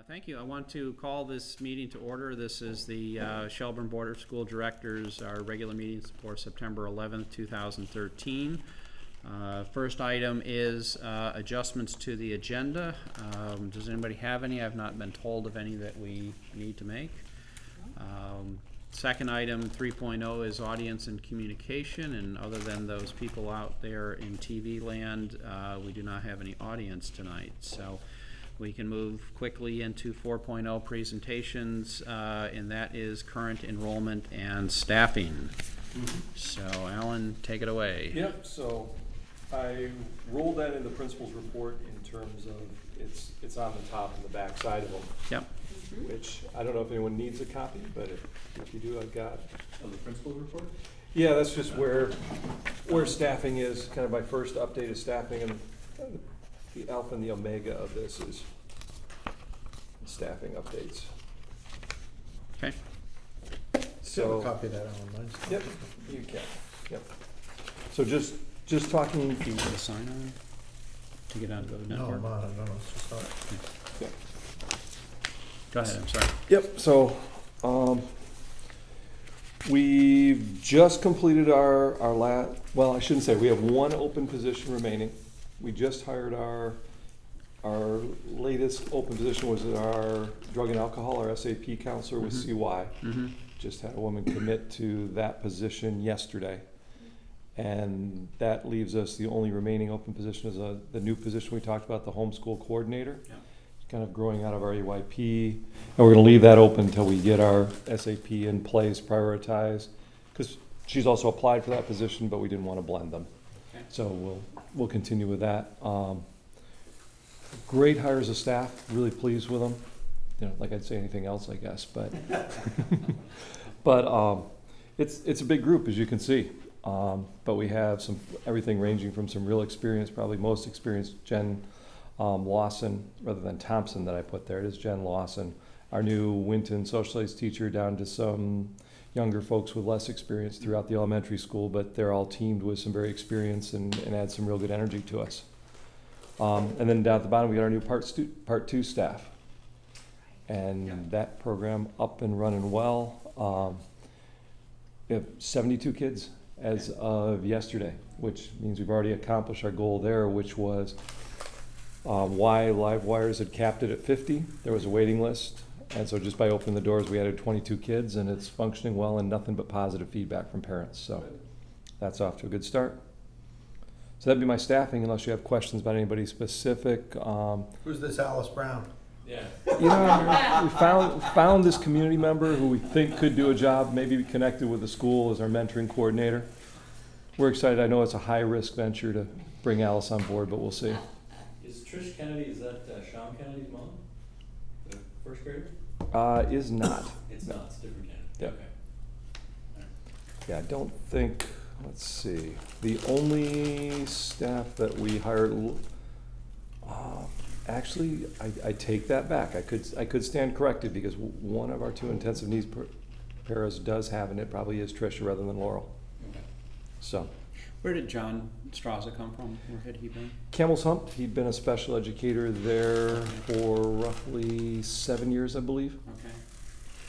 Thank you. I want to call this meeting to order. This is the Shelburne Board of School Directors, our regular meetings for September 11th, 2013. First item is adjustments to the agenda. Does anybody have any? I've not been told of any that we need to make. Second item, 3.0, is audience and communication, and other than those people out there in TV land, we do not have any audience tonight. So we can move quickly into 4.0 presentations, and that is current enrollment and staffing. So Alan, take it away. Yep, so I rolled that in the principal's report in terms of it's on the top and the back side of them. Yep. Which I don't know if anyone needs a copy, but if you do, I've got. Of the principal's report? Yeah, that's just where staffing is, kind of my first update of staffing, and the alpha and the omega of this is staffing updates. Okay. So have a copy of that online. Yep, you can. Yep. So just talking. Do you want to sign on to get onto the network? No, it's just not. Yeah. Go ahead, I'm sorry. Yep, so we've just completed our well, I shouldn't say, we have one open position remaining. We just hired our latest open position was our drug and alcohol, our SAP counselor with CY. Just had a woman commit to that position yesterday. And that leaves us, the only remaining open position is the new position we talked about, the homeschool coordinator. Yeah. Kind of growing out of our EYP, and we're going to leave that open until we get our SAP in place, prioritized, because she's also applied for that position, but we didn't want to blend them. Okay. So we'll continue with that. Great hires of staff, really pleased with them. You know, like I'd say anything else, I guess, but but it's a big group, as you can see. But we have everything ranging from some real experience, probably most experienced Jen Lawson, rather than Thompson that I put there. It is Jen Lawson, our new Winton social studies teacher, down to some younger folks with less experience throughout the elementary school, but they're all teamed with some very experience and add some real good energy to us. And then down at the bottom, we got our new part two staff. And that program up and running well. We have 72 kids as of yesterday, which means we've already accomplished our goal there, which was why Live Wires had capped it at 50. There was a waiting list, and so just by opening the doors, we added 22 kids, and it's functioning well, and nothing but positive feedback from parents. So that's off to a good start. So that'd be my staffing, unless you have questions about anybody specific. Who's this Alice Brown? Yeah. You know, we found this community member who we think could do a job, maybe be connected with the school as our mentoring coordinator. We're excited. I know it's a high-risk venture to bring Alice on board, but we'll see. Is Trish Kennedy, is that Sean Kennedy's mom? The first grader? Is not. It's not, it's a different Kennedy. Yeah. Okay. Yeah, I don't think, let's see, the only staff that we hired, actually, I take that back. I could stand corrected, because one of our two intensive needs paras does have, and it probably is Tricia rather than Laurel. Okay. So. Where did John Straza come from? Where had he been? Camel's Hump, he'd been a special educator there for roughly 7 years, I believe. Okay.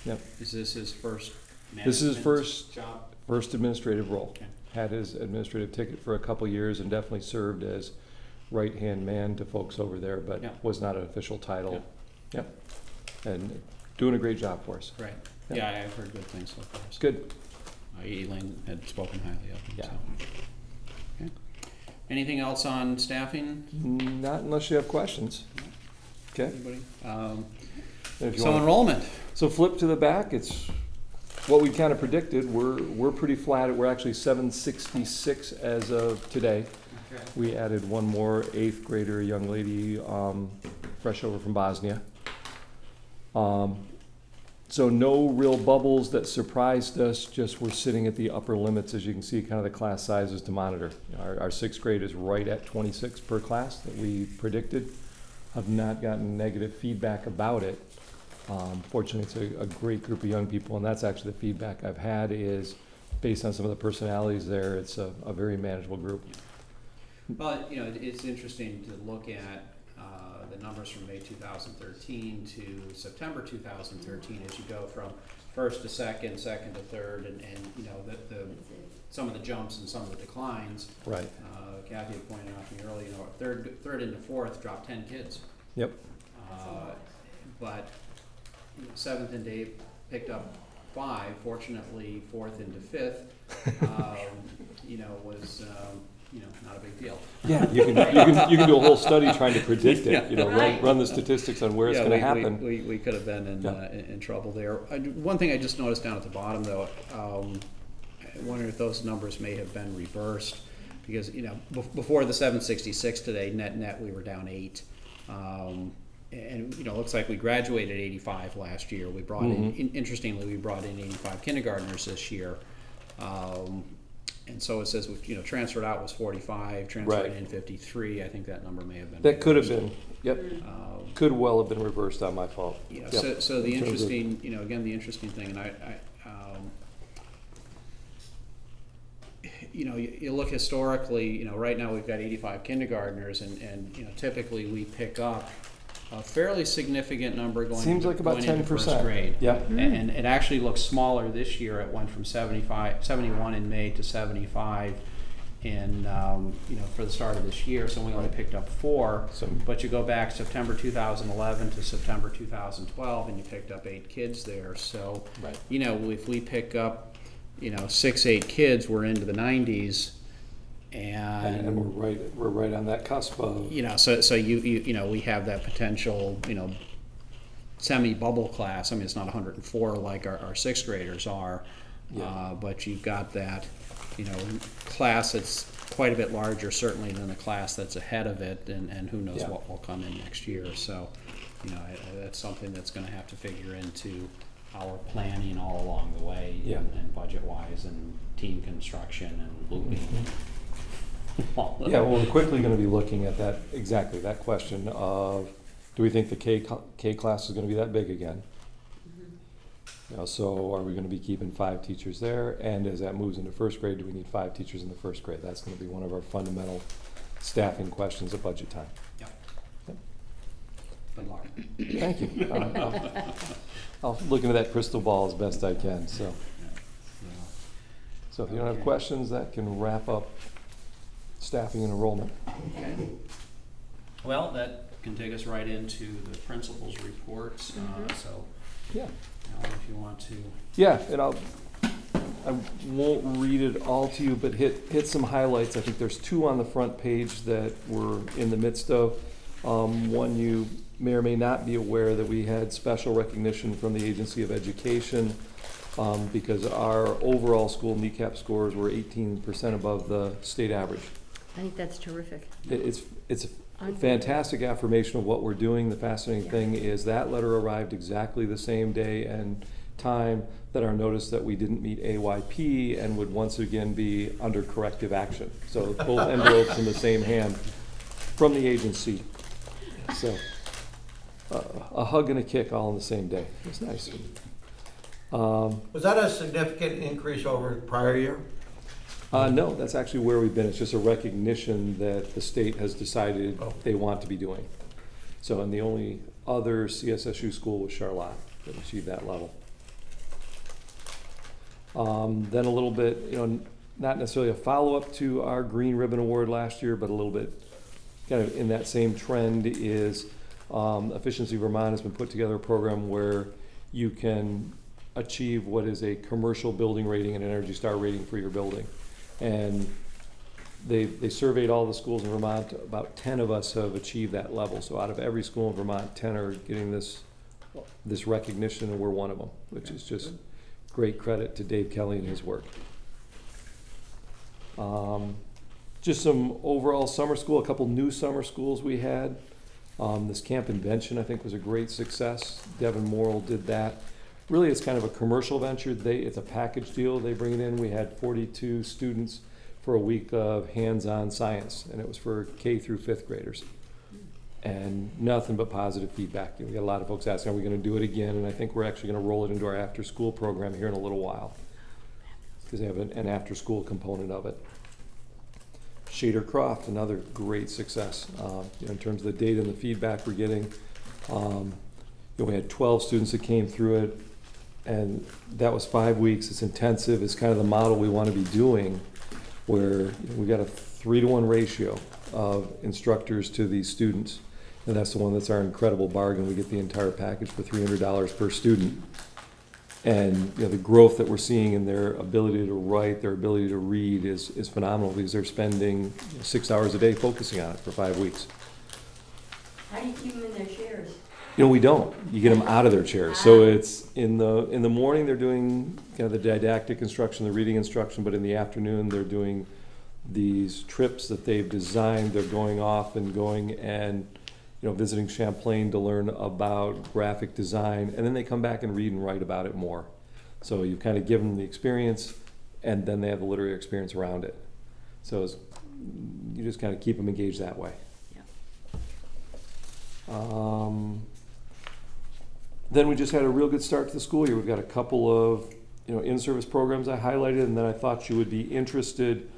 Yep. Is this his first This is his first job? First administrative role. Okay. Had his administrative ticket for a couple years and definitely served as right-hand man to folks over there, but was not an official title. Yep. And doing a great job for us. Right. Yep. Yeah, I've heard good things so far. So. Good. Elaine had spoken highly of him. Yeah. So. Okay. Anything else on staffing? Not unless you have questions. Okay. Anybody? So enrollment. So flip to the back. It's what we kind of predicted. We're pretty flat. We're actually 766 as of today. Okay. We added one more 8th grader, a young lady, fresh over from Bosnia. So no real bubbles that surprised us, just we're sitting at the upper limits, as you can see, kind of the class sizes to monitor. Our 6th grade is right at 26 per class that we predicted. I've not gotten negative feedback about it. Fortunately, it's a great group of young people, and that's actually the feedback I've had is, based on some of the personalities there, it's a very manageable group. Well, you know, it's interesting to look at the numbers from May 2013 to September 2013, as you go from first to second, second to third, and you know, some of the jumps and some of the declines. Right. Kathy had pointed out to me earlier, you know, third into fourth dropped 10 kids. Yep. But you know, seventh into eighth picked up 5. Fortunately, fourth into fifth, you know, was you know, not a big deal. Yeah, you can do a whole study trying to predict it. Yeah. You know, Right. run the statistics on where it's Yeah, going to happen. We could have been in trouble there. One thing I just noticed down at the bottom, though, I wonder if those numbers may have been reversed, because, you know, before the 766 today, net we were down 8. And, you know, it looks like we graduated 85 last year. We brought interestingly, we brought in 85 kindergartners this year. And so it says, you know, transferred out was 45, transferred Right. in 53. I think that number may have been. That could have reversed. been, yep, could well have been reversed on my fault. Yeah, Yep. so the In terms of- interesting, you know, again, the interesting thing, and you know, you look historically, you know, right now we've got 85 kindergartners, and you know, typically we pick up a fairly significant number going Seems into, like about going into 10%. first grade. Yep. And it actually looks smaller this year. It went from 71 in May to 75 in, you know, for the start of this year, so we only picked up 4. But you go back September 2011 to September 2012, and you picked up 8 kids there. So, Right. you know, if we pick up, you know, 6-8 kids, we're into the 90s, And we're right on that cusp of, you know, so you know, we have that potential, you know, semi-bubble class. I mean, it's not 104 like our sixth graders are, Yeah. but you've got that, you know, class that's quite a bit larger certainly than the class that's ahead of it, and who knows Yeah. what will come in next year. So, you know, that's something that's going to have to figure into our planning all along the way, Yeah. and budget-wise, and team construction, and looping. all of yeah, it. well, we're quickly going to be looking at that, exactly, that question of, do we think the K class is going to be that big again? You know, so are we going to be keeping 5 teachers there? And as that moves into first grade, do we need 5 teachers in the first grade? That's going to be one of our fundamental staffing questions at budget time. Yep. Yep. Good luck. Thank you. I'll look into that crystal ball as best I can, so. So if you don't have Okay. questions, that can wrap up staffing and enrollment. Okay. Well, that can take us right into the principal's reports, so, Yeah. Alan, if you want to. Yeah, and I won't read it all to you, but hit some highlights. I think there's 2 on the front page that we're in the midst of. One, you may or may not be aware that we had special recognition from the Agency of Education because our overall school NECAP scores were 18% above the state average. I think that's terrific. It's a fantastic affirmation of what we're doing. The fascinating thing is that letter arrived exactly the same day and time that our notice that we didn't meet AYP and would once again be under corrective action. So both envelopes in the same hand from the agency. So a hug and a kick all in the same day. It's nice. Was that a significant increase over the prior year? No, that's actually where we've been. It's just a recognition that the state has decided Oh. they want to be doing. So, and the only other CSSU school was Charlotte that achieved that level. Then a little bit, you know, not necessarily a follow-up to our Green Ribbon Award last year, but a little bit kind of in that same trend is Efficiency Vermont has been put together a program where you can achieve what is a commercial building rating and Energy Star rating for your building. And they surveyed all the schools in Vermont. About 10 of us have achieved that level. So out of every school in Vermont, 10 are getting this recognition, and we're one of them, which is just great credit to Dave Kelly and his work. Just some overall summer school, a couple new summer schools we had. This Camp Invention, I think, was a great success. Devin Morrill did that. Really, it's kind of a commercial venture. It's a package deal. They bring it in. We had 42 students for a week of hands-on science, and it was for K through 5th graders. And nothing but positive feedback. We got a lot of folks asking, are we going to do it again? And I think we're actually going to roll it into our after-school program here in a little while, because they have an after-school component of it. Shader Croft, another great success in terms of the data and the feedback we're getting. We had 12 students that came through it, and that was 5 weeks. It's intensive. It's kind of the model we want to be doing, where we got a 3-to-1 ratio of instructors to these students, and that's the one that's our incredible bargain. We get the entire package for $300 per student. And the growth that we're seeing in their ability to write, their ability to read is phenomenal, because they're spending 6 hours a day focusing on it for 5 weeks. How do you keep them in their chairs? We don't. You get them out of their chairs. So it's in the morning they're doing kind of the didactic instruction, the reading instruction, but in the afternoon they're doing these trips that they've designed. They're going off and visiting Champlain to learn about graphic design, and then they come back and read and write about it more. So you kind of give them the experience, and then they have the literary experience around it. So you just kind of keep them engaged that way. Yeah. Then we just had a real good start to the school year. We've got a couple of in-service programs I highlighted, and then I thought you would be interested.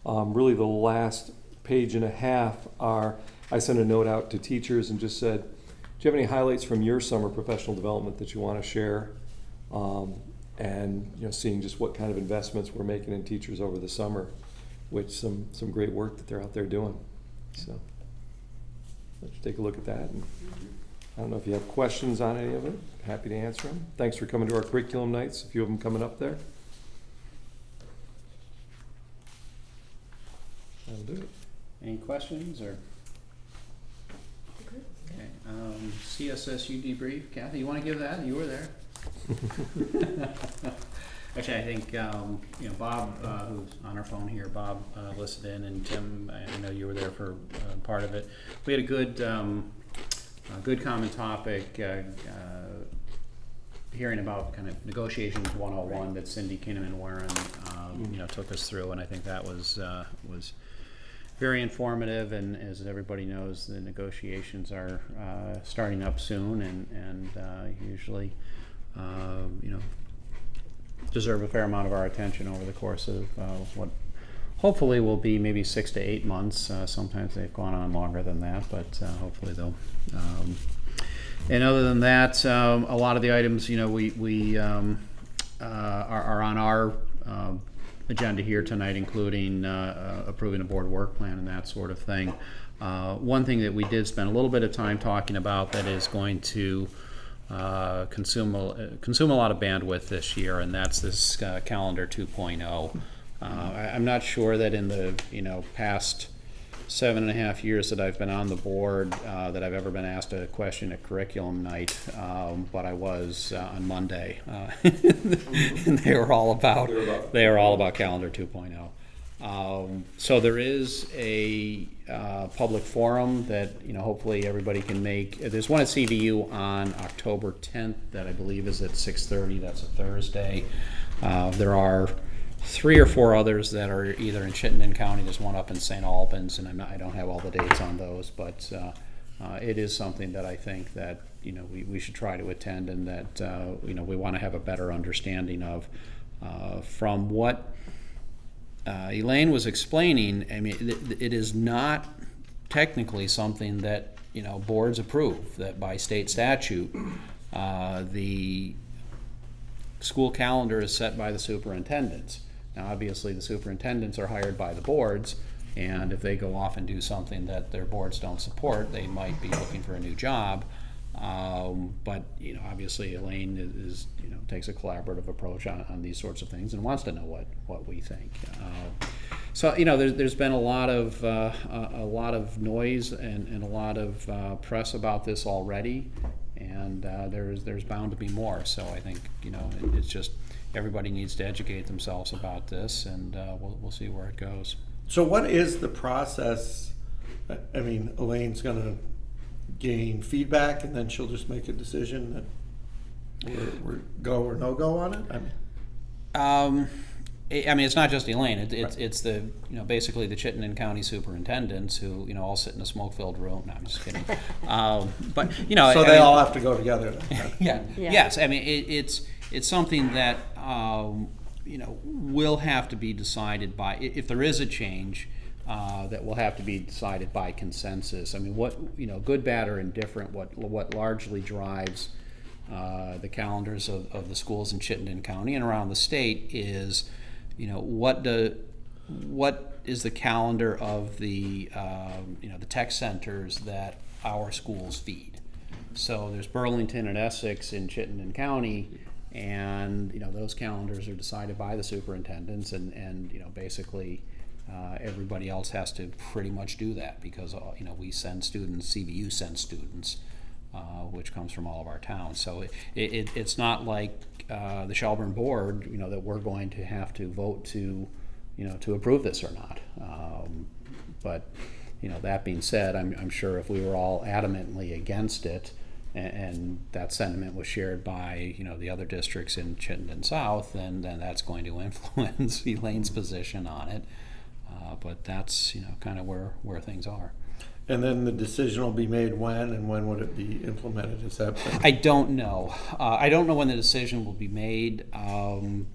Really the last page and a half I sent a note out to teachers and just said, do you have any highlights from your summer professional development that you want to share? And seeing just what kind of investments we're making in teachers over the summer, which some great work that they're out there doing. So let's take a look at that. And I don't know if you have questions on any of it. Happy to answer them. Thanks for coming to our curriculum nights. A few of them coming up there. That'll do it. Any questions or? Okay. CSSU debrief. Kathy, you want to give that? You were there. Actually, I think Bob, who's on our phone here, Bob listened in, and Tim, I know you were there for part of it. We had a good common topic, hearing about kind of negotiations 101 that Cindy Kinnaman-Warren took us through, and I think that was very informative. And as everybody knows, the negotiations are starting up soon, and usually deserve a fair amount of our attention over the course of what hopefully will be maybe 6 to 8 months. Sometimes they've gone on longer than that, but hopefully they'll. And other than that, a lot of the items we are on our agenda here tonight, including approving a board work plan and that sort of thing. One thing that we did spend a little bit of time talking about that is going to consume a lot of bandwidth this year, and that's this calendar 2.0. I'm not sure that in the past 7.5 years that I've been on the board that I've ever been asked a question at curriculum night, but I was on Monday, and they were all about calendar 2.0. So there is a public forum that hopefully everybody can make. There's one at CVU on October 10th that I believe is at 6:30. That's a Thursday. There are 3 or 4 others that are either in Chittenden County. There's one up in St. Albans, and I don't have all the dates on those, but it is something that I think that we should try to attend, and that we want to have a better understanding of. From what Elaine was explaining, I mean, it is not technically something that boards approve. That by state statute, the school calendar is set by the superintendents. Now, obviously, the superintendents are hired by the boards, and if they go off and do something that their boards don't support, they might be looking for a new job. But obviously, Elaine is takes a collaborative approach on these sorts of things and wants to know what we think. So there's been a lot of noise and a lot of press about this already, and there's bound to be more. So I think it's just everybody needs to educate themselves about this, and we'll see where it goes. So what is the process? I mean, Elaine's going to gain feedback, and then she'll just make a decision that we're go or no go on it? I mean, it's not just Elaine. It's the basically the Chittenden County superintendents who all sit in a smoke-filled room. No, I'm just kidding. But so they all have to go together. Yeah. Yes. I mean, it's something that will have to be decided by if there is a change. that will have to be decided by consensus. I mean, what, good, bad, or indifferent, what largely drives the calendars of the schools in Chittenden County and around the state is, what is the calendar of the tech centers that our schools feed. So there's Burlington and Essex in Chittenden County, and those calendars are decided by the superintendents, and basically everybody else has to pretty much do that because we send students, CVU sends students, which comes from all of our towns. So it's not like the Shelburne board, that we're going to have to vote to approve this or not. But that being said, I'm sure if we were all adamantly against it, and that sentiment was shared by the other districts in Chittenden South, then that's going to influence Elaine's position on it. But that's kind of where things are. And then the decision will be made when, and when would it be implemented? Is that? I don't know. I don't know when the decision will be made. I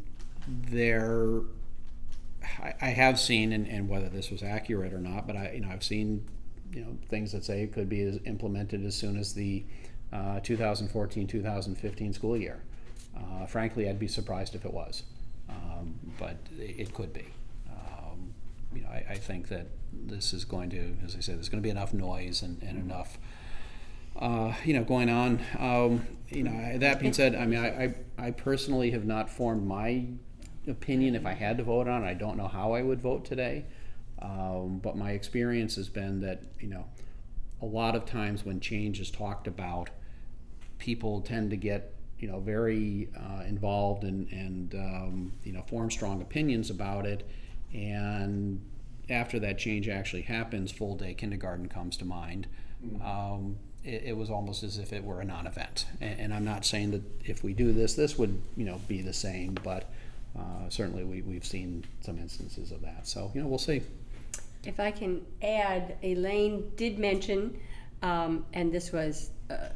have seen, and whether this was accurate or not, but I've seen things that say it could be implemented as soon as the 2014-2015 school year. Frankly, I'd be surprised if it was, but it could be. I think that this is going to, as I said, there's going to be enough noise and enough, going on. That being said, I personally have not formed my opinion if I had to vote on it. I don't know how I would vote today, but my experience has been that a lot of times when change is talked about, people tend to get very involved and form strong opinions about it, and after that change actually happens, full day kindergarten comes to mind. It was almost as if it were a non-event, and I'm not saying that if we do this would be the same, but certainly we've seen some instances of that. So we'll see. If I can add, Elaine did mention, and this was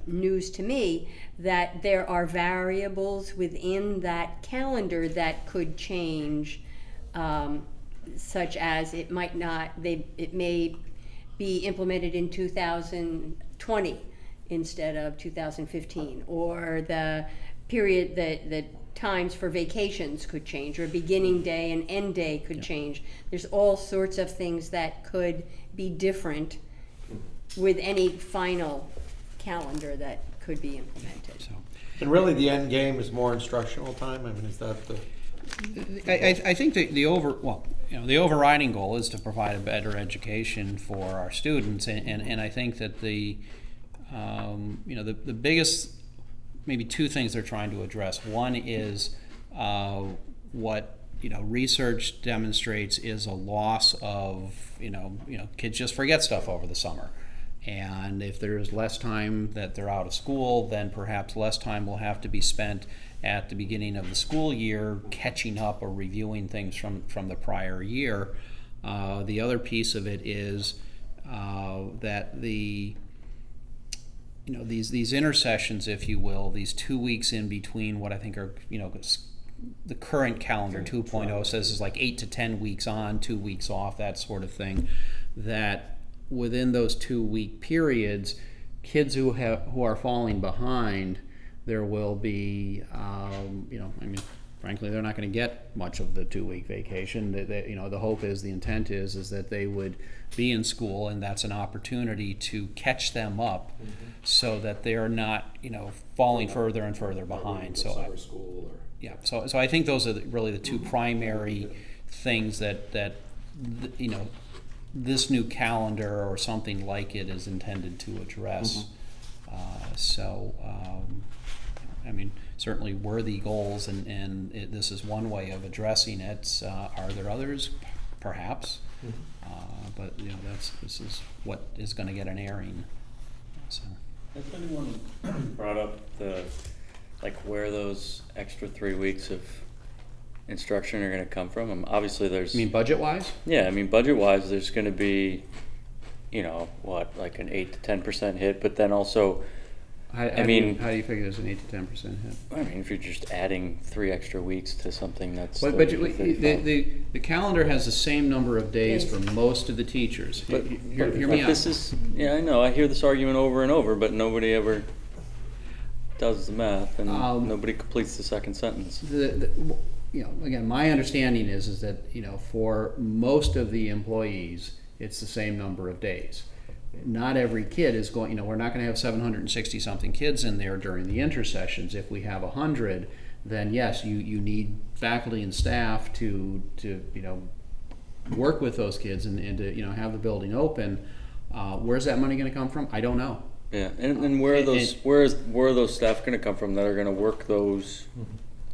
news to me, that there are variables within that calendar that could change, such as it may be implemented in 2020 instead of 2015, or the period that times for vacations could change, or beginning day and end day could change. There's all sorts of things that could be different with any final calendar that could be implemented. So, And really, the end game is more instructional time. Is that the? I think the overriding goal is to provide a better education for our students, and I think that the biggest, maybe two things they're trying to address. One is what research demonstrates is a loss of kids just forget stuff over the summer, and if there's less time that they're out of school, then perhaps less time will have to be spent at the beginning of the school year catching up or reviewing things from the prior year. The other piece of it is that these intercessions, if you will, these 2 weeks in between what I think are the current calendar 2.0 says is like 8 to 10 weeks on, 2 weeks off, that sort of thing, that within those 2 week periods, kids who are falling behind, there will be, frankly, they're not going to get much of the 2 week vacation. The hope is, the intent is that they would be in school, and that's an opportunity to catch them up, so that they are not, falling further and further behind. So summer school or. Yeah. So I think those are really the two primary things that this new calendar or something like it is intended to address. Certainly worthy goals, and this is one way of addressing it. Are there others? Perhaps. But this is what is going to get an airing. So. Has anyone brought up where those extra 3 weeks of instruction are going to come from? Obviously, there's. You mean budget-wise? Yeah, budget-wise, there's going to be, an 8 to 10% hit, but then also I mean- how do you figure there's an 8 to 10% hit? I mean, if you're just adding 3 extra weeks to something that's. But 30 to 35. the calendar has the same number of days Days. for most of the teachers. But, Hear me out. this is, yeah, I know, I hear this argument over and over, but nobody ever does the math, and nobody completes the second sentence. You know, again, my understanding is that, you know, for most of the employees, it's the same number of days. Not every kid is going, you know, we're not gonna have 760 something kids in there during the intersessions. If we have 100, then yes, you need faculty and staff to, you know, work with those kids and to, you know, have the building open. Where's that money gonna come from? I don't know. Yeah, and where are those, where are those staff gonna come from that are gonna work those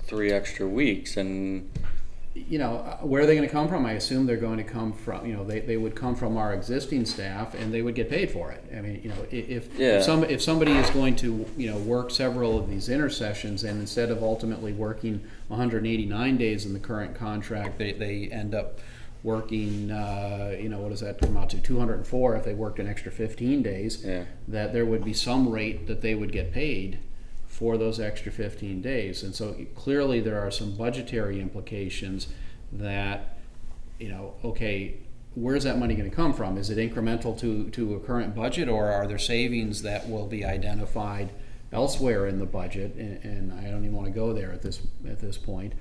3 extra weeks, and You know, where are they gonna come from? I assume they're going to come from, you know, they would come from our existing staff and they would get paid for it. I mean, you know, Yeah. if somebody is going to, you know, work several of these intersessions, and instead of ultimately working 189 days in the current contract, they end up working, you know, what does that come out to, 204 if they worked an extra 15 days, yeah, that there would be some rate that they would get paid for those extra 15 days. And so clearly there are some budgetary implications that, you know, okay, where's that money going to come from? Is it incremental to a current budget, or are there savings that will be identified elsewhere in the budget? And I don't even want to go there at this point.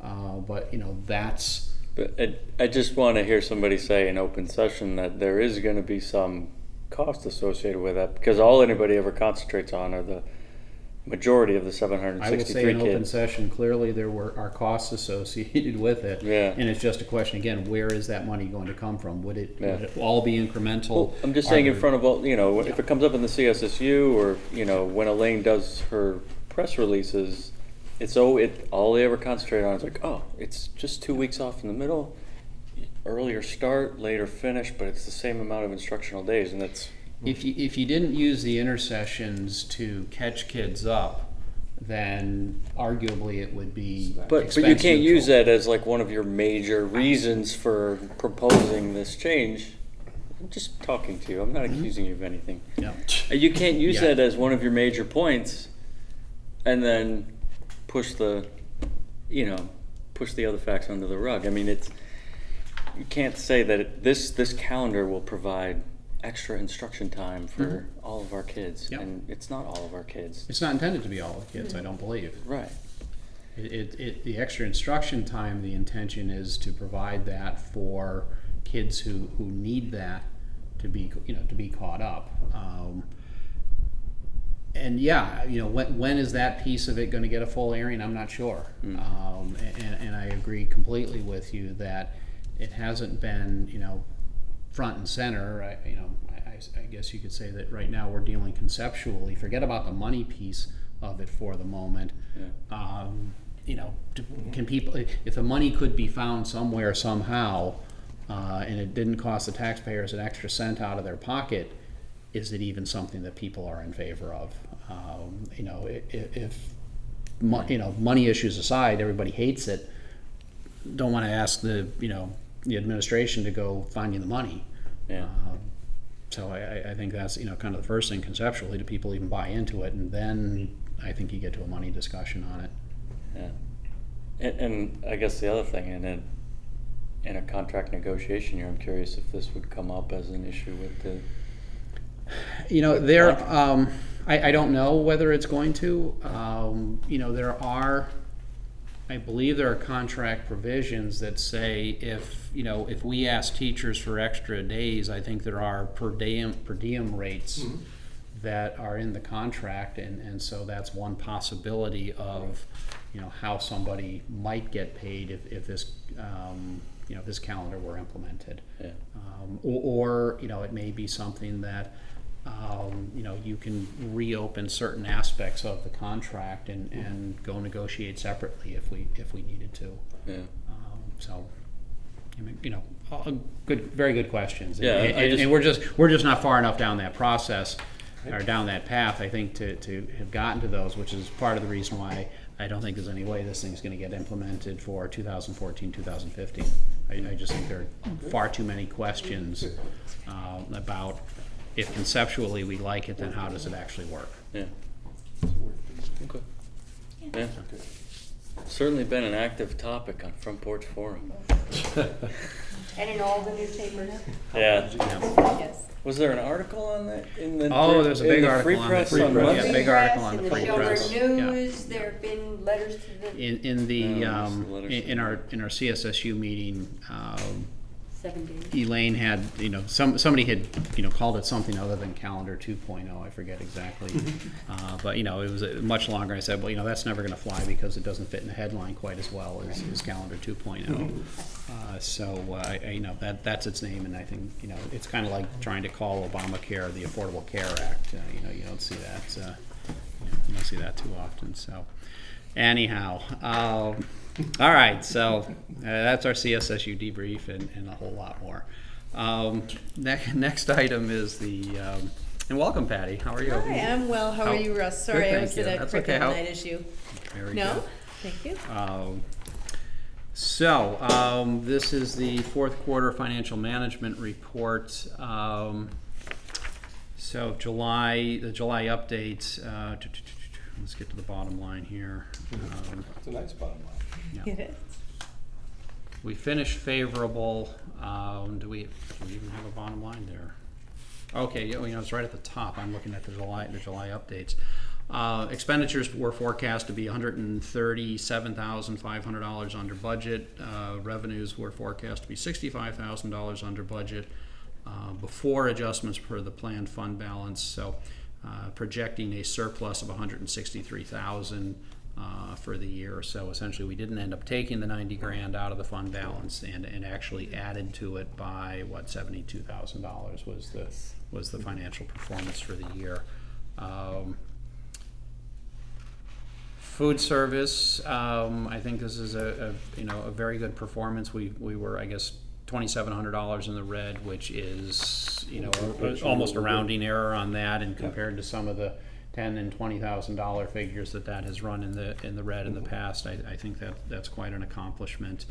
But, you know, that's... but I just want to hear somebody say in open session that there is going to be some cost associated with that, because all anybody ever concentrates on are the majority of the 763 I will say in open kids. session, clearly there are costs associated with it. Yeah. And it's just a question, again, where is that money going to come from? Would it Yeah. all be incremental? Well, I'm just Are saying in there- front of all, you know, if it comes up in the CSSU, or, you know, when Elaine does her press releases, all they ever concentrate on is like, oh, it's just 2 weeks off in the middle, earlier start, later finish, but it's the same amount of instructional days, and that's, If you didn't use the intercessions to catch kids up, then arguably it would be but expense you can't use neutral. that as like one of your major reasons for proposing this change. I'm just talking to you, I'm not accusing you of anything. Yeah. You can't use Yeah. that as one of your major points and then push the other facts under the rug. I mean, you can't say that this calendar will provide extra instruction time for all of our kids. Yep. And it's not all of our kids. It's not intended to be all the kids, I don't believe. Right. The extra instruction time, the intention is to provide that for kids who need that to be, you know, to be caught up. And yeah, you know, when is that piece of it going to get a full airing? I'm not sure. And I agree completely with you that it hasn't been, you know, front and center. I guess you could say that right now we're dealing conceptually. Forget about the money piece of it for the moment. Yeah. You know, can people, if the money could be found somewhere somehow, and it didn't cost the taxpayers an extra cent out of their pocket, is it even something that people are in favor of? You know, if money issues aside, everybody hates it. Don't want to ask the administration to go find you the money. Yeah. So I think that's, you know, kind of the first thing conceptually, do people even buy into it? And then I think you get to a money discussion on it. Yeah. And I guess the other thing, in a contract negotiation here, I'm curious if this would come up as an issue with the. You know, I don't know whether it's going to. You know, I believe there are contract provisions that say if we ask teachers for extra days, I think there are per diem rates that are in the contract, and so that's one possibility of, you know, how somebody might get paid if this this calendar were implemented. Yeah. Or you know, it may be something that you know, you can reopen certain aspects of the contract and go negotiate separately if we needed to. Yeah. So, I mean, you know, very good questions. Yeah, And we're just not far enough down that process or down that path, I think, to have gotten to those, which is part of the reason why I don't think there's any way this thing's going to get implemented for 2014, 2015. I just think there are far too many questions about, if conceptually we like it, then how does it actually work? Yeah. Yeah. Certainly been an active topic on Front Porch Forum. And in all the newspapers. Yeah. Yes. Was there an article on that in the? Oh, there's a in big the article Free on Press the on Free Press. Monday? Yeah, big article on the In Free the Press. Shelburne Yeah. News, there have been letters to the In the Oh, there's the letters in our CSSU meeting, 7 days. Elaine had, somebody had, called it something other than Calendar 2.0. I forget exactly. But, it was much longer. I said, well, that's never going to fly because it doesn't fit in the headline quite as well as Calendar 2.0. That's its name. And I think, it's kind of like trying to call Obamacare the Affordable Care Act. You don't see that. You don't see that too often. So anyhow, all right, so that's our CSSU debrief and a whole lot more. Next item is and welcome Patty, how are you? Hi, I'm well. How are you, Russ? Sorry, Good, I was thank at you. a That's curriculum okay. night issue. Very No? good. Thank you. This is the fourth quarter financial management report. So the July updates, let's get to the bottom line here. It's a nice bottom line. Yeah. It is. We finished favorable. Do we even have a bottom line there? Okay, it's right at the top. I'm looking at the July updates. Expenditures were forecast to be $137,500 under budget. Revenues were forecast to be $65,000 under budget before adjustments for the planned fund balance. So projecting a surplus of $163,000 for the year. So essentially, we didn't end up taking the $90,000 out of the fund balance and actually added to it by $72,000 was the financial performance for the year. Food service, I think this is a very good performance. We were, I guess, $2,700 in the red, which is almost a rounding error on that, and compared to some of the $10,000 and $20,000 figures that has run in the red in the past, I think that's quite an accomplishment.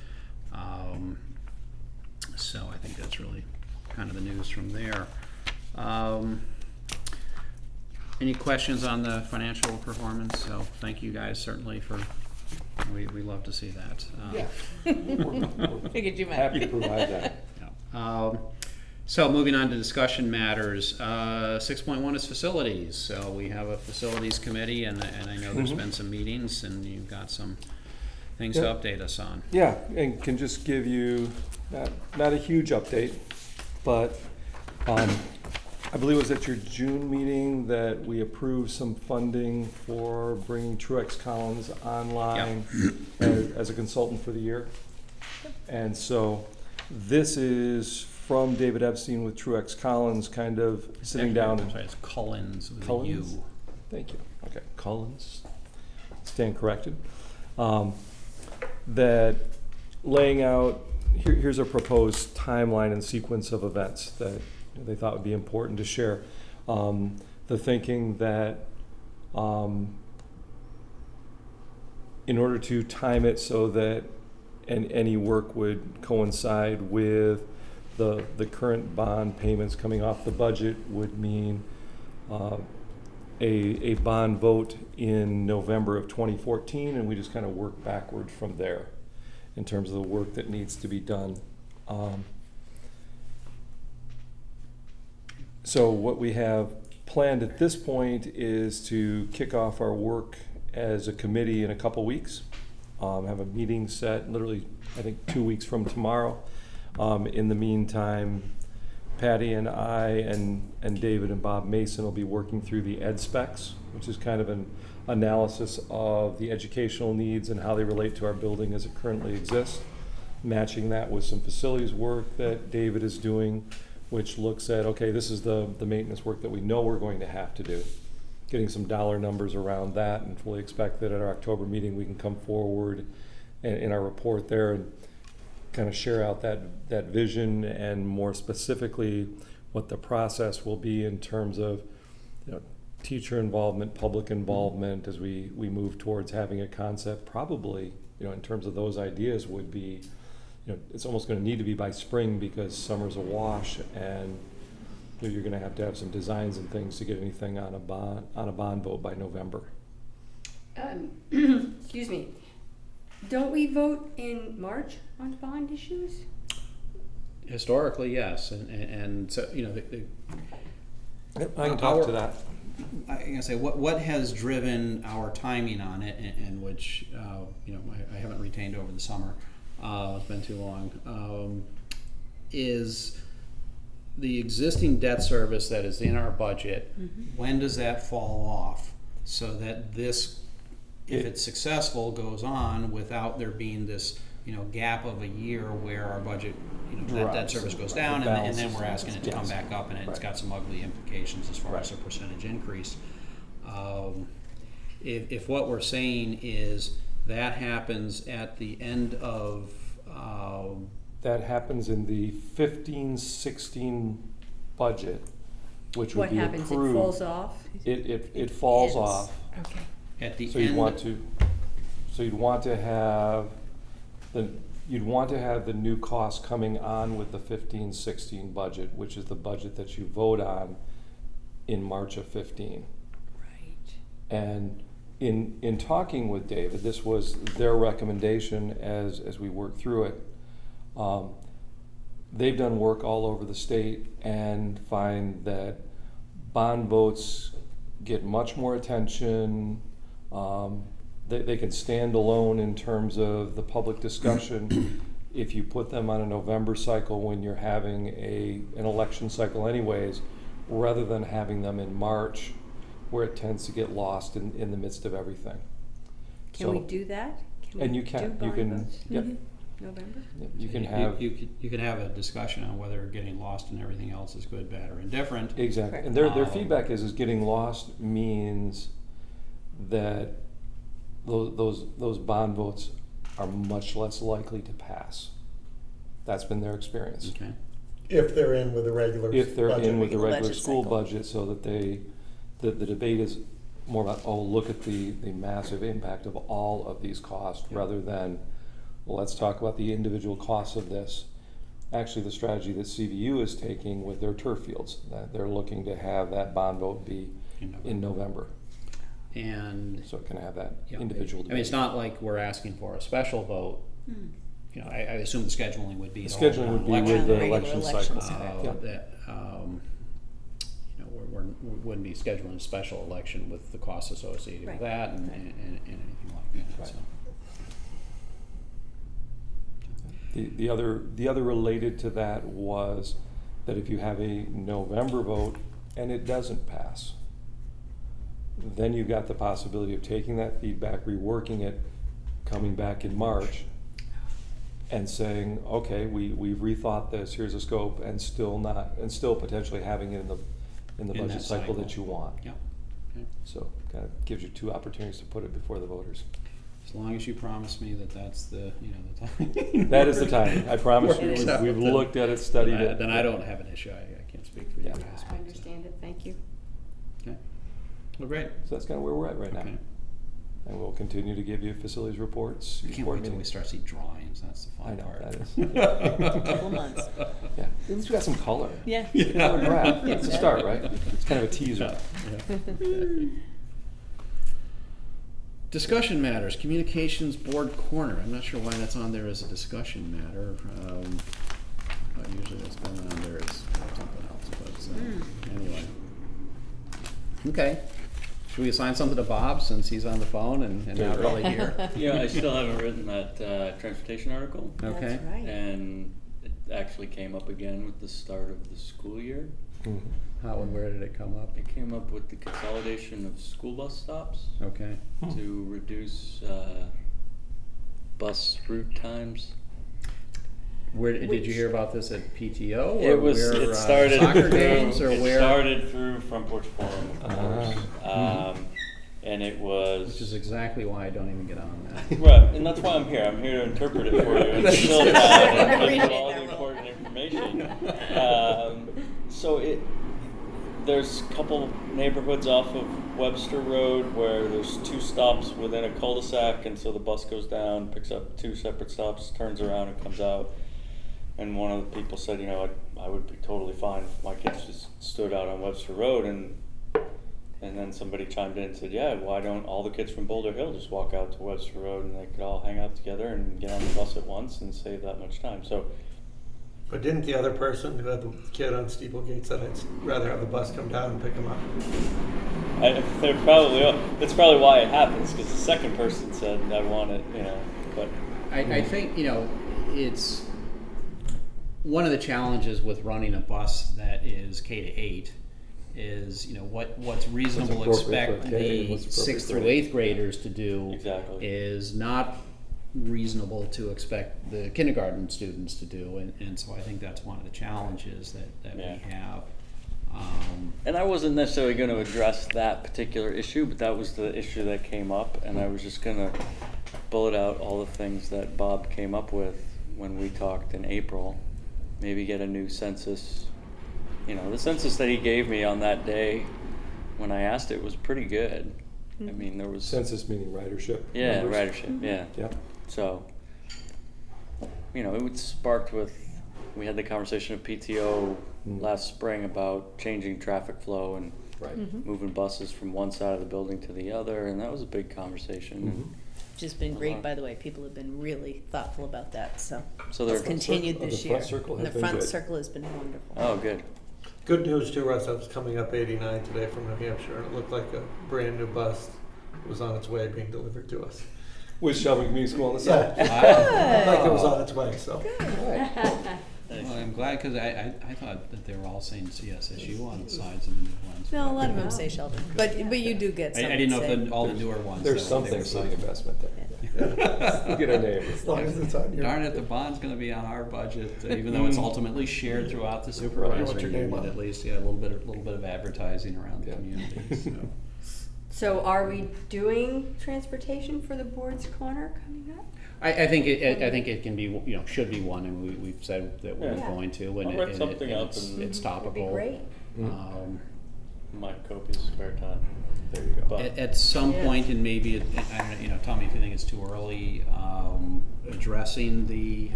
So I think that's really kind of the news from there. Any questions on the financial performance? So thank you guys certainly we love to see that. Figured you might. Happy to provide that. Yeah. So moving on to discussion matters, 6.1 is facilities. So we have a facilities committee, and I know there's been some meetings, and you've got some things to update us on. Yeah, and can just give you not a huge update, but I believe it was at your June meeting that we approved some funding for bringing Truex Collins online as a consultant for the year. And so this is from David Epstein with Truex Collins, kind of sitting down. I'm sorry, it's Collins with Collins? a U. Thank you. Okay, Collins. Stand corrected. That laying out, here's a proposed timeline and sequence of events that they thought would be important to share. The thinking that in order to time it so that any work would coincide with the current bond payments coming off the budget would mean a bond vote in November of 2014, and we just kind of work backward from there in terms of the work that needs to be done. So what we have planned at this point is to kick off our work as a committee in a couple weeks. Have a meeting set literally, I think, 2 weeks from tomorrow. In the meantime, Patty and I and David and Bob Mason will be working through the ed specs, which is kind of an analysis of the educational needs and how they relate to our building as it currently exists, matching that with some facilities work that David is doing, which looks at, okay, this is the maintenance work that we know we're going to have to do. Getting some dollar numbers around that, and fully expect that at our October meeting we can come forward in our report there and kind of share out that vision, and more specifically what the process will be in terms of teacher involvement, public involvement as we move towards having a concept. Probably in terms of those ideas would be it's almost going to need to be by spring, because summer's a wash, and you're going to have some designs and things to get anything on a bond vote by November. excuse me, don't we vote in March on bond issues? Historically, yes, and so, you know, I can talk to that. I can say what has driven our timing on it, and which you know I haven't retained over the summer. It's been too long. Is the existing debt service that is in our budget? When does that fall off, so that this, if it's successful, goes on without there being this, you know, gap of a year where our budget, you know, that debt service goes down, and then we're asking it to come back up, and it's got some ugly implications as far as a percentage increase. If what we're saying is that happens at the end of That happens in the 15-16 budget, which would What be happens, it approved. falls off? It falls ends. off. Okay. at the So end. you'd want to have the new cost coming on with the 15-16 budget, which is the budget that you vote on in March of 15. Right. And in talking with David, this was their recommendation as we worked through it. They've done work all over the state and find that bond votes get much more attention. They can stand alone in terms of the public discussion if you put them on a November cycle when you're having an election cycle anyways, rather than having them in March where it tends to get lost in the midst of everything. Can we do that? And you can, yep. November? Yep, you can have. You could have a discussion on whether getting lost and everything else is good, bad, or indifferent. Exactly, and their feedback is getting lost means that those bond votes are much less likely to pass. That's been their experience. Okay. If they're in with a regular budget. If they're in with the Regular regular budget school cycle. budget, so that the debate is more about, oh, look at the massive impact of all of these costs, rather than, well, let's talk about the individual costs of this. Actually, the strategy that CVU is taking with their turf fields, that they're looking to have that bond vote be in November. And So it can have that yeah, individual I debate. mean, it's not like we're asking for a special vote. You know, I assume the scheduling would be The whole scheduling would be election. with the Regular election election cycle. cycle. That, you know, we wouldn't be scheduling a special election with the costs associated Right. with that and anything like that. Right. So. The other related to that was that if you have a November vote and it doesn't pass, then you've got the possibility of taking that feedback, reworking it, coming back in March, and saying, okay, we've rethought this, here's a scope, and still potentially having it in the In budget that cycle that cycle. you want. Yep. Okay. So kind of gives you two opportunities to put it before the voters. As long as you promise me that that's the time. That is the time. I promise you. So We've then- looked at it, studied it. Then I don't have an issue. I can't speak for you Yeah. guys. I understand it, thank you. Okay. Well, great. So that's kind of where we're at right now. Okay. And we'll continue to give you facilities reports. I can't board wait till we meetings. start seeing drawings. That's the fun I know, part. that is. Couple months. Yeah, at least we got some color. Yeah. Color graph. It's a start, right? It's kind of a teaser. Yeah. Discussion matters, communications board corner. I'm not sure why that's on there as a discussion matter. But usually that's been on there as something else, but anyway. Okay. Should we assign something to Bob since he's on the phone and There not you go. really here? Yeah, I still haven't written that transportation article, Okay. That's right. and it actually came up again with the start of the school year. Mhm. How and where did it come up? It came up with the consolidation of school bus stops Okay. to reduce bus route times. Where did you hear about this at PTO? It Or was. where, It started soccer through. games or it where? started through Front Porch Forum, of course, Ah. and it was. Which is exactly why I don't even get on that. Right, and that's why I'm here. I'm here to interpret it for you and fill it out and give you Appreciate all that the role. important information. So there's a couple neighborhoods off of Webster Road where there's two stops within a cul-de-sac, and so the bus goes down, picks up two separate stops, turns around, and comes out. And one of the people said, you know, I would be totally fine if my kids just stood out on Webster Road, and And then somebody chimed in and said, yeah, why don't all the kids from Boulder Hill just walk out to Webster Road and they could all hang out together and get on the bus at once and save that much time. So, But didn't the other person who had the kid on Steeplegate said I'd rather have the bus come down and pick him up? that's probably why it happens, because the second person said, I want it, but. I think, it's one of the challenges with running a bus that is K to 8 is, what's reasonable to What's appropriate expect for K and the what's appropriate 6th for through 8th. 8th graders to do Exactly. is not reasonable to expect the kindergarten students to do, and so I think that's one of the challenges that Yeah. we have. And I wasn't necessarily going to address that particular issue, but that was the issue that came up, and I was just going to bullet out all the things that Bob came up with when we talked in April. Maybe get a new census. The census that he gave me on that day when I asked it was pretty good. I mean, there was... Census meaning ridership. Yeah, numbers. ridership, yeah. Yep. So, it was sparked with, we had the conversation at PTO last spring about changing traffic flow and Right. moving buses from one side of the building to the other, and that was a big conversation. Mhm. Which has been great, by the way. People have been really thoughtful about that, so So it's they're, continued the this front year. circle And has the been front good. circle has been wonderful. oh, good. Good news too, Russ, I was coming up 89 today from New Hampshire, and it looked like a brand new bus was on its way being delivered to us. With Shelburne Community School on the side. Like it was on its way, so. Well, I'm glad, because I thought that they were all saying CSSU on the sides of the new ones. No, a but- lot of them say Shelburne, but you do get some I didn't know say- if all the newer ones. There's that they something were for the citing. investment there. We'll get our name. As long as it's on your. Darn it, the bond's gonna be on our budget, even though it's ultimately shared throughout the supervisory your name unit, on it. at least, a little bit of advertising around the Yeah. community, so. So are we doing transportation for the board's corner coming up? I think it can be, should be one, and we've said that we're Yeah. going to, and I'll it- write and something it- up it's and- it's That'd be topical. great. My copious spare time. There you go. But At some Yeah. point, and maybe, I don't know, tell me if you think it's too early, addressing the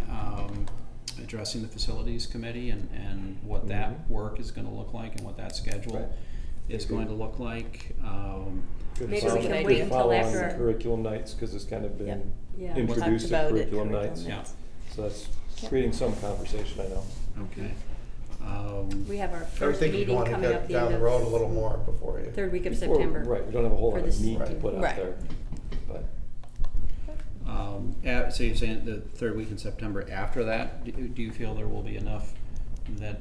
facilities committee and what that work is gonna look like and what that schedule Right. is Agree. going to look like. Good Maybe we follow- can good wait until follow on after- the curriculum nights, because it's kind of been Yep. Yeah. introduced Talked at about it, curriculum curriculum nights. Yeah. So that's creating some conversation, I know. Okay. We have our I would first think you'd meeting want to coming up get the down end the of road a little more before you. third week of Before- September. Right, we don't have a whole for lot this- of meat to Right. put out Right. there, but. So you're saying the third week in September after that, do you feel there will be enough that,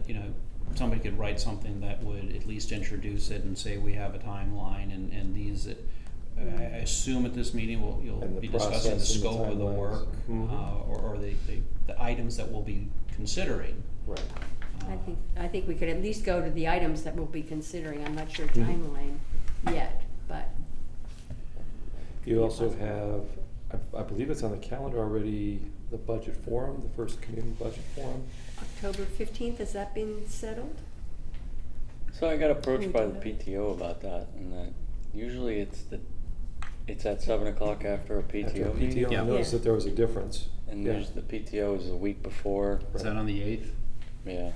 somebody could write something that would at least introduce it and say we have a timeline and these, I assume at this meeting you'll And the be discussing the process and the scope of the timelines. work, Mhm. or the items that we'll be considering. Right. I think we could at least go to the items that we'll be considering. I'm not sure Mhm. timeline yet, but. You also have, I believe it's on the calendar already, the budget forum, the first community budget forum. October 15th, has that been settled? So I got approached We by do the that. PTO about that, and that usually it's at 7 o'clock after a After PTO a meeting. PTO, I Yeah. noticed Yeah. that there was a difference. And Yeah. there's the PTO is the week before. Is that on the 8th? Yeah.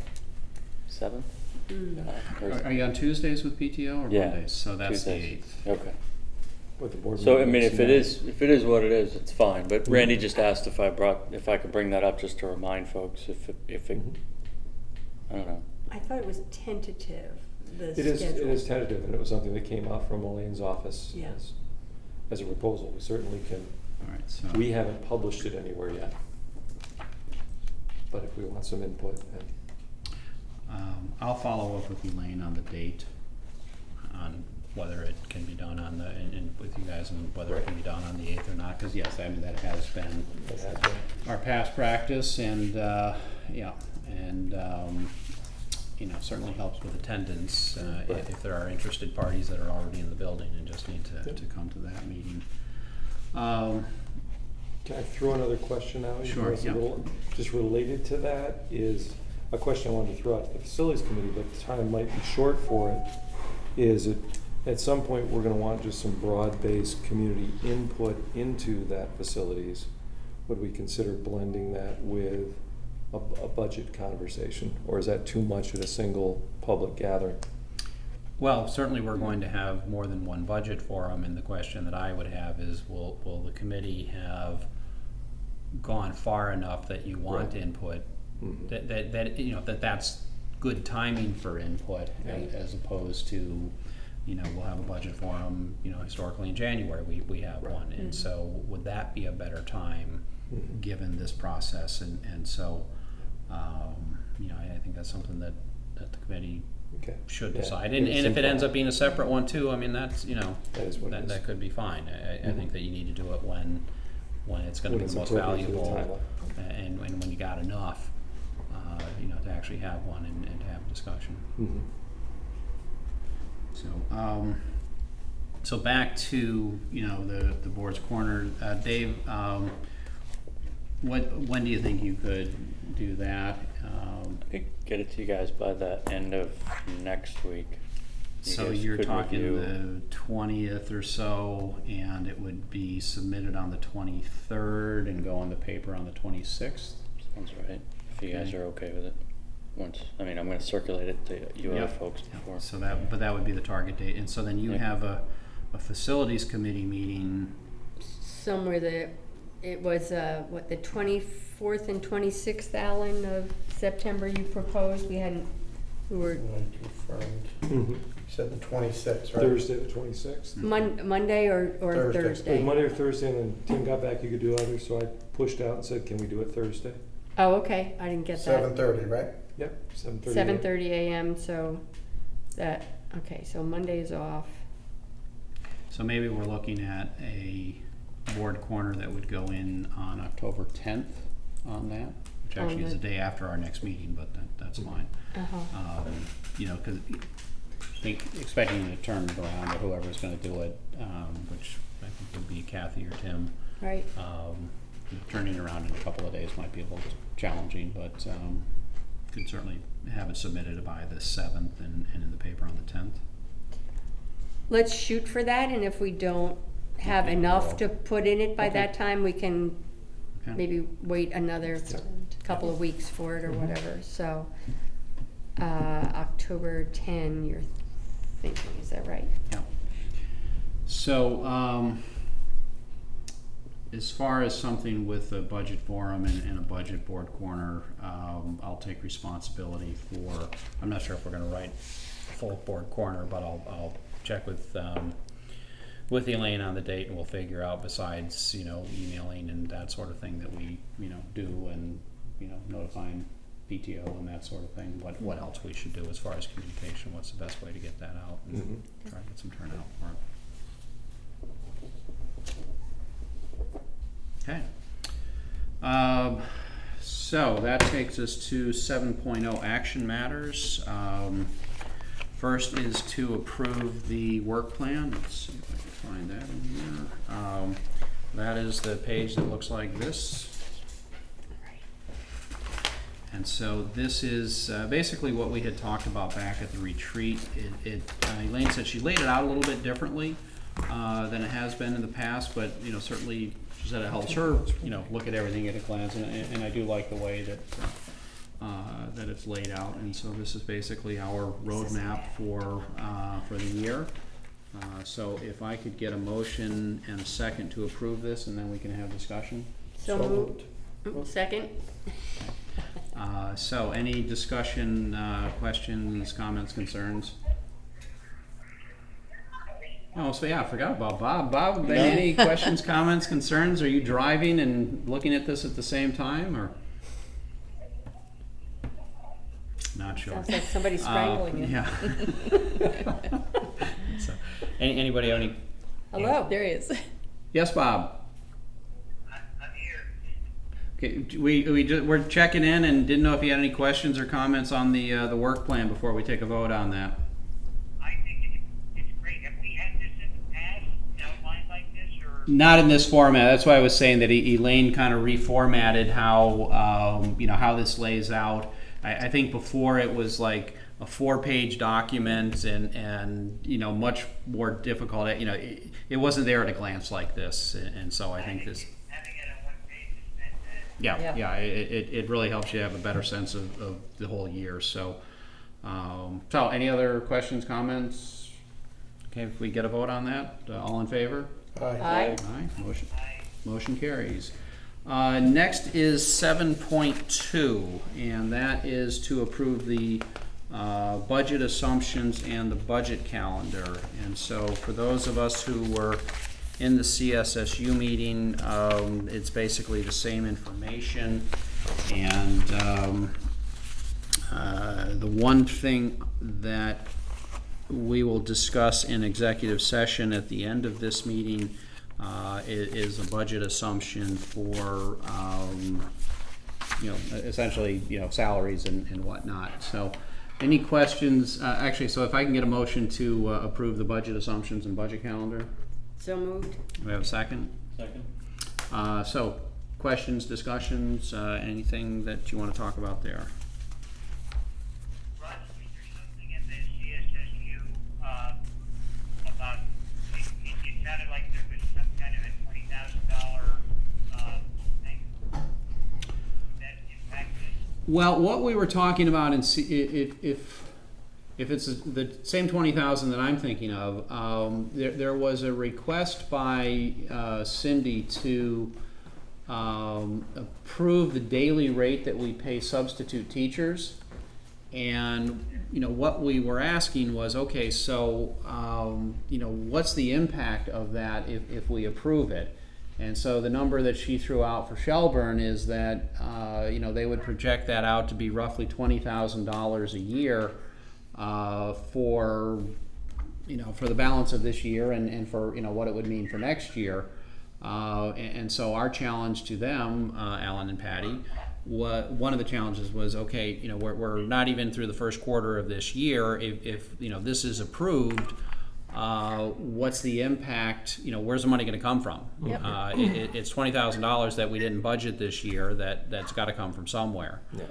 7? Are you on Tuesdays with PTO or Yeah, Mondays? So that's the Tuesdays. 8th. Okay. With the board So I meeting mean, next if it night. is what it is, it's fine. But Mhm. Randy just asked if I could bring that up just to remind folks if it Mhm. I don't know. I thought it was tentative, the It is schedule. tentative, and it was something that came out from Elaine's office Yeah. as a proposal. We certainly can, All right, so. we haven't published it anywhere yet. But if we want some input, and I'll follow up with Elaine on the date, on whether it can be done on and with you guys, and whether it can be done on the 8th or not, because yes, I mean, that has been that has been. our past practice, and, certainly helps with attendance, Right. if there are interested parties that are already in the building and just need to come to that meeting. Can I throw another question out? Sure, It's a yeah. little- Just related to that is a question I wanted to throw out to the facilities committee, but time might be short for it, is at some point, we're gonna want just some broad-based community input into that facilities. Would we consider blending that with a budget conversation, or is that too much at a single public gathering? Well, certainly we're going to have more than one budget forum, and the question that I would have is, will the committee have gone far enough that you want Right. input, Mhm. that you know, that's good timing for input, as opposed to, you know, we'll have a budget forum, you know, historically in January, we have Right. one, and so would that be a better time, Mhm. given this process, and so, you know, I think that's something that the committee Okay. should Yeah. decide, Give and us if some it ends thought. up being a separate one too, I mean, that's, you know, That is what it is. that could be fine. I Mhm. think that you need to do it when it's gonna When be it's the most appropriate to the valuable, timeline. and when you got enough, you know, to actually have one and to have a discussion. Mhm. So back to, you know, the board's corner, Dave, when do you think you could do that? I could get it to you guys by the end of next week. You So guys you're could talking review- the 20th or so, and it would be submitted on the 23rd and go on the paper on the 26th? Sounds right, if you guys Okay. are okay with it. I'm gonna circulate it to you other Yep. folks before. So that would be the target date, and so then you Yep. have a facilities committee meeting, Somewhere it was, what, the 24th and 26th, Alan, of September you proposed? We were I confirmed, Mhm. you said the 26th, right? Thursday, the 26th. Monday or Thursday. It Thursday? was Monday or Thursday, and then Tim got back, you could do others, so I pushed out and said, can we do it Thursday? Oh, okay, I didn't get that. 7:30, right? Yep, 7:30. 7:30 a.m., so okay, so Monday's off. so maybe we're looking at a board corner that would go in on October 10th on that, which On actually is the- the day after our next meeting, but that's fine. Uh-huh. You know, because expecting to turn it around, or whoever's gonna do it, which I think would be Kathy or Tim, Right, turning it around in a couple of days might be a little challenging, but could certainly have it submitted by the 7th and in the paper on the 10th. let's shoot for that, and if we don't have enough to put in it by Okay. that time, we can Okay. maybe wait another couple of weeks for it or whatever, so, October 10, you're thinking, is that right? Yeah. So, as far as something with a budget forum and a budget board corner, I'll take responsibility for, I'm not sure if we're gonna write a full board corner, but I'll check with Elaine on the date, and we'll figure out, besides, you know, emailing and that sort of thing that we, you know, do, and, you know, notifying PTO and that sort of thing, what else we should do as far as communication, what's the best way to get that out, and Mhm. try to get some turnout for it. Okay. So that takes us to 7.0 action matters. First is to approve the work plan. Let's see if I can find that in here. That is the page that looks like this. And so this is basically what we had talked about back at the retreat. Elaine said she laid it out a little bit differently than it has been in the past, but, you know, certainly she said it helps her, you know, look at everything at a glance, and I do like the way that that it's laid out. And so this is basically our roadmap for the year. So if I could get a motion and a second to approve this, and then we can have discussion. So moved. Second? So any discussion, questions, comments, concerns? Oh, so yeah, I forgot about Bob. Bob, any questions, comments, concerns? Are you driving and looking at this at the same time, or? Not sure. Sounds like somebody's strangling you. Yeah. So, anybody have any? Hello? There he is. Yes, Bob. I'm here. Okay, we're checking in and didn't know if you had any questions or comments on the work plan before we take a vote on that. I think it's great. Have we had this in the past, outlined like this, or? Not in this format. That's why I was saying that Elaine kind of reformatted how how this lays out. I think before it was like a 4-page document and much more difficult. It wasn't there at a glance like this, and so I think this. Having it on one page is fantastic. Yeah. It really helps you have a better sense of the whole year. So So any other questions, comments? Okay, if we get a vote on that, all in favor? Aye. Aye, motion carries. Next is 7.2, and that is to approve the budget assumptions and the budget calendar. And so for those of us who were in the CSSU meeting, it's basically the same information. And the one thing that we will discuss in executive session at the end of this meeting is a budget assumption for, essentially, salaries and whatnot. So any questions? Actually, so if I can get a motion to approve the budget assumptions and budget calendar? So moved. Do we have a second? Second? So questions, discussions, anything that you want to talk about there? Russ, was there something in the CSSU, about, it sounded like there was some kind of a $20,000, thing that impacted? Well, what we were talking about, and if it's the same 20,000 that I'm thinking of, there was a request by Cindy to approve the daily rate that we pay substitute teachers. And what we were asking was, okay, so what's the impact of that if we approve it? And so the number that she threw out for Shelburne is that they would project that out to be roughly $20,000 a year for the balance of this year and for what it would mean for next year. And so our challenge to them, Alan and Patty, one of the challenges was, okay, we're not even through the first quarter of this year. If this is approved, what's the impact? Where's the money going to come from? Yep. It's $20,000 that we didn't budget this year. That's got to come from somewhere. Yeah.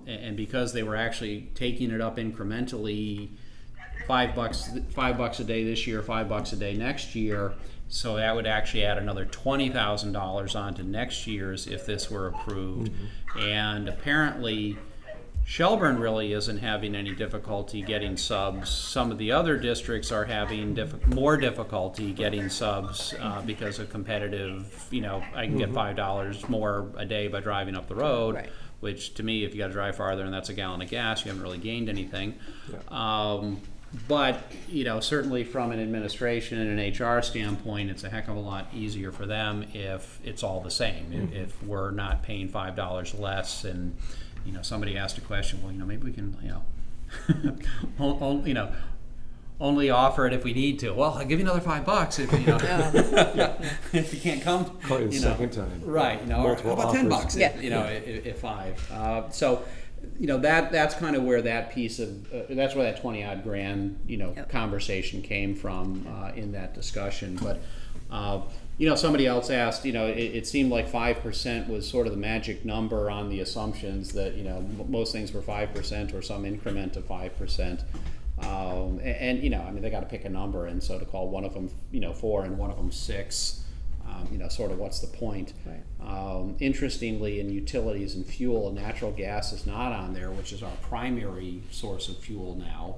And because they were actually taking it up incrementally, $5 a day this year, $5 a day next year. So that would actually add another $20,000 onto next year's if this were approved. Mm-hmm. And apparently, Shelburne really isn't having any difficulty getting subs. Some of the other districts are having more difficulty getting subs because of competitive, I can get $5 more a day by driving up the road. Right. Which to me, if you got to drive farther and that's a gallon of gas, you haven't really gained anything. Yeah. But certainly from an administration and an HR standpoint, it's a heck of a lot easier for them if it's all the same. Mm-hmm. If we're not paying $5 less, and somebody asked a question, well, maybe we can, only offer it if we need to. Well, I'll give you another $5 if if you can't come. Call you the second time. Right. Or how Multiple about offers. $10 Yeah. if $5. So that's kind of where that piece of that's where that 20-odd grand Yep. conversation came from in that discussion. But somebody else asked, it seemed like 5% was sort of the magic number on the assumptions that most things were 5% or some increment of 5%. They got to pick a number, and so to call one of them 4 and one of them 6. Sort of what's the point? Right. Interestingly, in utilities and fuel, natural gas is not on there, which is our primary source of fuel now.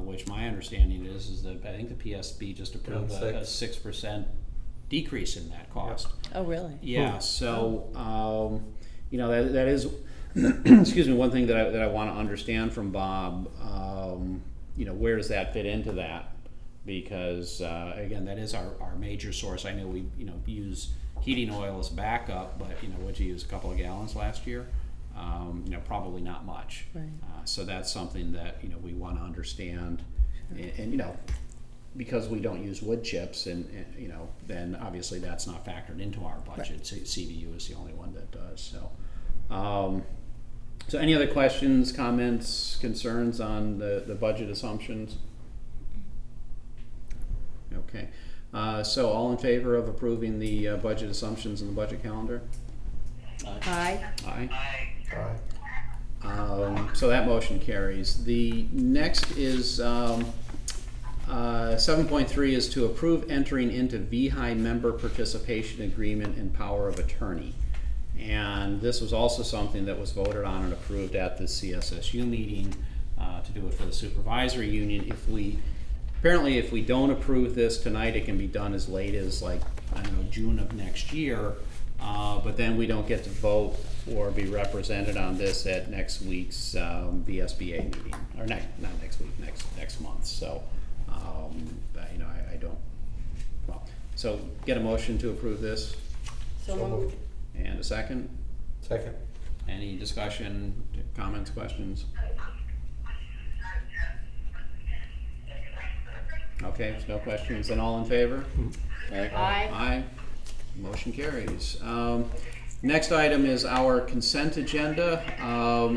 Which my understanding is that I think the PSB just approved a 6% decrease in that cost. Oh, really? Yeah. So that is excuse me. One thing that I want to understand from Bob. Where does that fit into that? Because again, that is our major source. I know we use heating oil as backup, but would you use a couple of gallons last year? Probably not much. Right. So that's something that we want to understand, and because we don't use wood chips, and then obviously that's not factored into our budget. Right. So CVU is the only one that does. So any other questions, comments, concerns on the budget assumptions? Okay, so all in favor of approving the budget assumptions and the budget calendar? Aye. Aye. Aye. So that motion carries. The next is 7.3 is to approve entering into VHI member participation agreement and power of attorney. And this was also something that was voted on and approved at the CSSU meeting. to do it for the supervisory union. Apparently if we don't approve this tonight, it can be done as late as like, I don't know, June of next year. But then we don't get to vote or be represented on this at next week's VSBA meeting, or not next week, next month. So, I don't. Well, so get a motion to approve this, So moved. and a second. Second. Any discussion, comments, questions? Okay, if no questions, then all in favor? Aye. Aye. Motion carries. Next item is our consent agenda.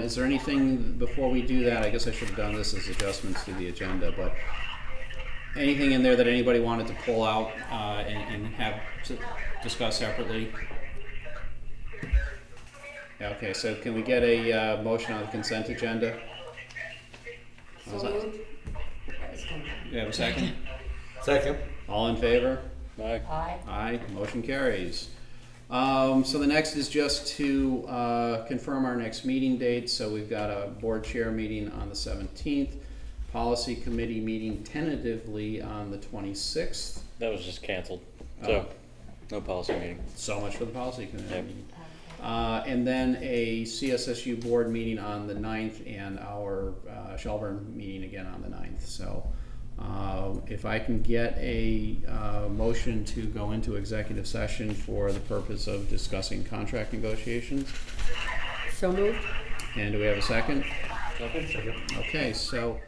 Is there anything, before we do that, I guess I should have done this as adjustments to the agenda, but anything in there that anybody wanted to pull out and have to discuss separately? Yeah, okay, so can we get a motion on the consent agenda? How's So that? moved. You have a second? Second. All in favor? Aye. Aye. Aye, motion carries. So the next is just to confirm our next meeting date. So we've got a board chair meeting on the 17th, policy committee meeting tentatively on the 26th. That was just canceled, Oh. so no policy meeting. So much for the policy committee. Yep. And then a CSSU board meeting on the 9th and our Shelburne meeting again on the 9th. So if I can get a motion to go into executive session for the purpose of discussing contract negotiations. So moved. And do we have a second? Second. Okay, so